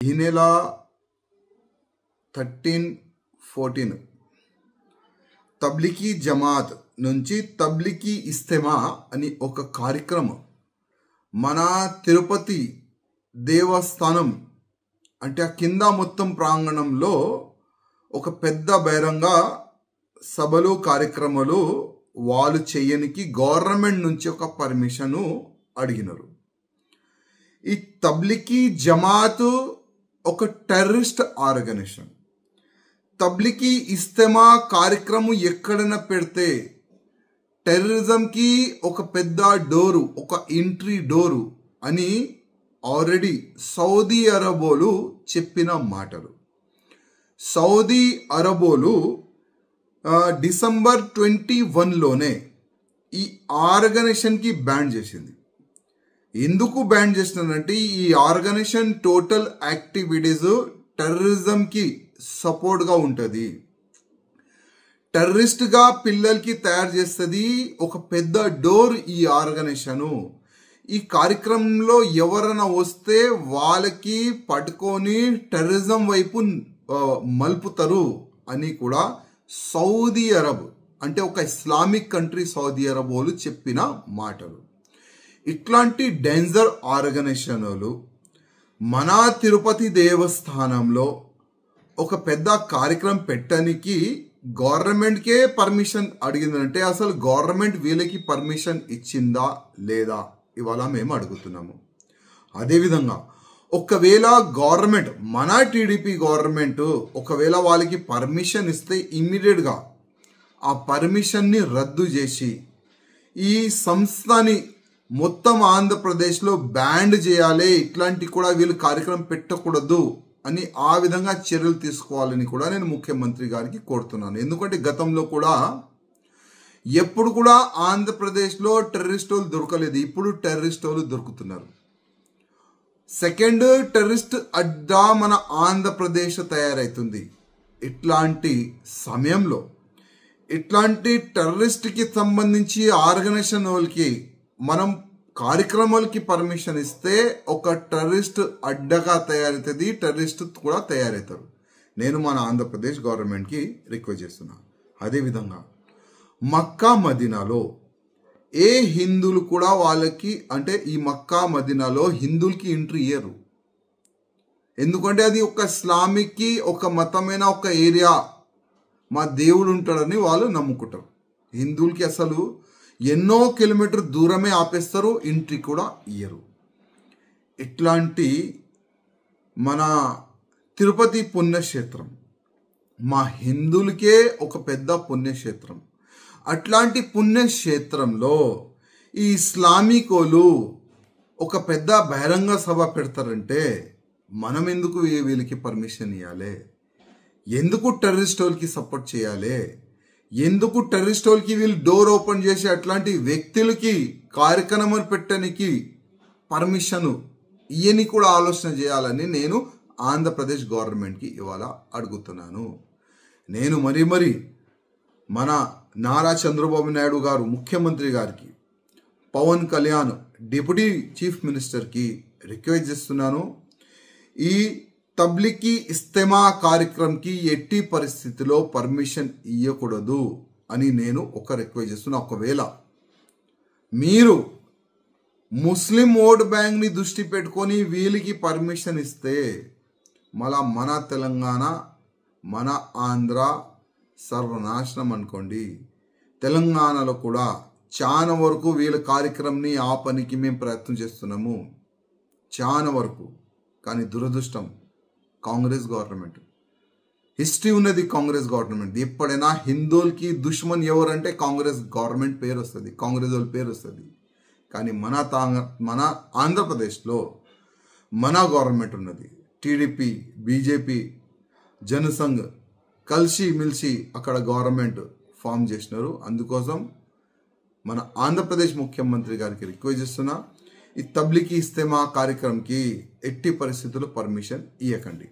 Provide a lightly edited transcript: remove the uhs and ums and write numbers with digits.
ఈ నెల 13-14 తబ్లికీ జమాత్ నుంచి తబ్లికీ ఇస్తెమా అని ఒక కార్యక్రమం మన తిరుపతి దేవస్థానం అంటే ఆ కింద మొత్తం ప్రాంగణంలో ఒక పెద్ద బహిరంగ సభలు కార్యక్రమాలు వాళ్ళు చేయనికి గవర్నమెంట్ నుంచి ఒక పర్మిషన్ అడిగినారు. ఈ తబ్లికీ జమాత్ ఒక టెర్రరిస్ట్ ఆర్గనైజేషన్. తబ్లికీ ఇస్తెమా కార్యక్రమం ఎక్కడైనా పెడితే టెర్రరిజంకి ఒక పెద్ద డోరు, ఒక ఎంట్రీ డోరు అని ఆల్రెడీ సౌదీ అరబోలు చెప్పిన మాటలు. సౌదీ అరబోలు డిసెంబర్ 21లోనే ఈ ఆర్గనైజేషన్కి బ్యాన్ చేసింది. ఎందుకు బ్యాన్ చేసినారంటే ఈ ఆర్గనైజేషన్ టోటల్ యాక్టివిటీస్ టెర్రరిజంకి సపోర్ట్గా ఉంటుంది, టెర్రరిస్ట్గా పిల్లలకి తయారు చేస్తుంది. ఒక పెద్ద డోర్ ఈ ఆర్గనైజేషను. ఈ కార్యక్రమంలో ఎవరైనా వస్తే వాళ్ళకి పట్టుకొని టెర్రరిజం వైపు మలుపుతారు అని కూడా సౌదీ అరబ్ అంటే ఒక ఇస్లామిక్ కంట్రీ సౌదీ అరబ్ వాళ్ళు చెప్పిన మాటలు. ఇట్లాంటి డేంజర్ ఆర్గనైజేషన్లు మన తిరుపతి దేవస్థానంలో ఒక పెద్ద కార్యక్రమం పెట్టడానికి గవర్నమెంట్కే పర్మిషన్ అడిగిందంటే అసలు గవర్నమెంట్ వీళ్ళకి పర్మిషన్ ఇచ్చిందా లేదా ఇవాళ మేము అడుగుతున్నాము. అదేవిధంగా ఒకవేళ గవర్నమెంట్ మన టీడీపీ గవర్నమెంట్ ఒకవేళ వాళ్ళకి పర్మిషన్ ఇస్తే ఇమ్మీడియట్గా ఆ పర్మిషన్ని రద్దు చేసి ఈ సంస్థని మొత్తం ఆంధ్రప్రదేశ్లో బ్యాన్ చేయాలి, ఇట్లాంటి కూడా వీళ్ళు కార్యక్రమం పెట్టకూడదు అని ఆ విధంగా చర్యలు తీసుకోవాలని కూడా నేను ముఖ్యమంత్రి గారికి కోరుతున్నాను. ఎందుకంటే గతంలో కూడా ఎప్పుడు కూడా ఆంధ్రప్రదేశ్లో టెర్రరిస్టులు దొరకలేదు, ఇప్పుడు టెర్రరిస్టులు దొరుకుతున్నారు. సెకండ్ టెర్రరిస్ట్ అడ్డా మన ఆంధ్రప్రదేశ్ తయారవుతుంది. ఇట్లాంటి సమయంలో ఇట్లాంటి టెర్రరిస్ట్కి సంబంధించి ఆర్గనైజేషన్ వాళ్ళకి మనం కార్యక్రమాలకి పర్మిషన్ ఇస్తే ఒక టెర్రరిస్ట్ అడ్డగా తయారవుతుంది, టెర్రరిస్ట్ కూడా తయారవుతారు. నేను మన ఆంధ్రప్రదేశ్ గవర్నమెంట్కి రిక్వెస్ట్ చేస్తున్నాను. అదేవిధంగా మక్కా మదీనాలో ఏ హిందువులు కూడా వాళ్ళకి అంటే ఈ మక్కా మదీనాలో హిందువులకి ఎంట్రీ ఇయ్యరు. ఎందుకంటే అది ఒక ఇస్లామిక్కి ఒక మతమైన ఒక ఏరియా, మా దేవుడు ఉంటాడని వాళ్ళు నమ్ముకుంటారు. హిందువులకి అసలు ఎన్నో కిలోమీటర్ దూరమే ఆపేస్తారు, ఎంట్రీ కూడా ఇయ్యరు. ఇట్లాంటి మన తిరుపతి పుణ్యక్షేత్రం మా హిందువులకే ఒక పెద్ద పుణ్యక్షేత్రం. అట్లాంటి పుణ్యక్షేత్రంలో ఈ ఇస్లామికోలు ఒక పెద్ద బహిరంగ సభ పెడతారంటే మనం ఎందుకు వీళ్ళకి పర్మిషన్ ఇవ్వాలి? ఎందుకు టెర్రరిస్ట్ వాళ్ళకి సపోర్ట్ చేయాలి? ఎందుకు టెర్రరిస్ట్ వాళ్ళకి వీళ్ళు డోర్ ఓపెన్ చేసి అట్లాంటి వ్యక్తులకి కార్యక్రమాలు పెట్టడానికి పర్మిషన్ ఇవన్నీ కూడా ఆలోచన చేయాలని నేను ఆంధ్రప్రదేశ్ గవర్నమెంట్కి ఇవాళ అడుగుతున్నాను. నేను మరీ మన నారా చంద్రబాబు నాయుడు గారు ముఖ్యమంత్రి గారికి, పవన్ కళ్యాణ్ డిప్యూటీ చీఫ్ మినిస్టర్కి రిక్వెస్ట్ చేస్తున్నాను. ఈ తబ్లికీ ఇస్తెమా కార్యక్రమంకి ఎట్టి పరిస్థితిలో పర్మిషన్ ఇవ్వకూడదు అని నేను ఒక రిక్వెస్ట్ చేస్తున్నా. ఒకవేళ మీరు ముస్లిం ఓట్ బ్యాంక్ని దృష్టి పెట్టుకొని వీళ్ళకి పర్మిషన్ ఇస్తే మళ్ళా మన తెలంగాణ మన ఆంధ్ర సర్వనాశనం అనుకోండి. తెలంగాణలో కూడా చాలా వరకు వీళ్ళ కార్యక్రమంని ఆ పనికి మేము ప్రయత్నం చేస్తున్నాము చాలా వరకు. కానీ దురదృష్టం కాంగ్రెస్ గవర్నమెంట్, హిస్టరీ ఉన్నది కాంగ్రెస్ గవర్నమెంట్. ఎప్పుడైనా హిందువులకి దుష్మన్ ఎవరంటే కాంగ్రెస్ గవర్నమెంట్ పేరు వస్తుంది, కాంగ్రెస్ వాళ్ళ పేరు వస్తుంది. కానీ మన ఆంధ్రప్రదేశ్లో మన గవర్నమెంట్ ఉన్నది. టీడీపీ, బీజేపీ, జనసంఘ్ కలిసి మిలిసి అక్కడ గవర్నమెంట్ ఫామ్ చేసినారు. అందుకోసం మన ఆంధ్రప్రదేశ్ ముఖ్యమంత్రి గారికి రిక్వెస్ట్ చేస్తున్నా, ఈ తబ్లికీ ఇస్తెమా కార్యక్రమంకి ఎట్టి పరిస్థితుల్లో పర్మిషన్ ఇవ్వకండి.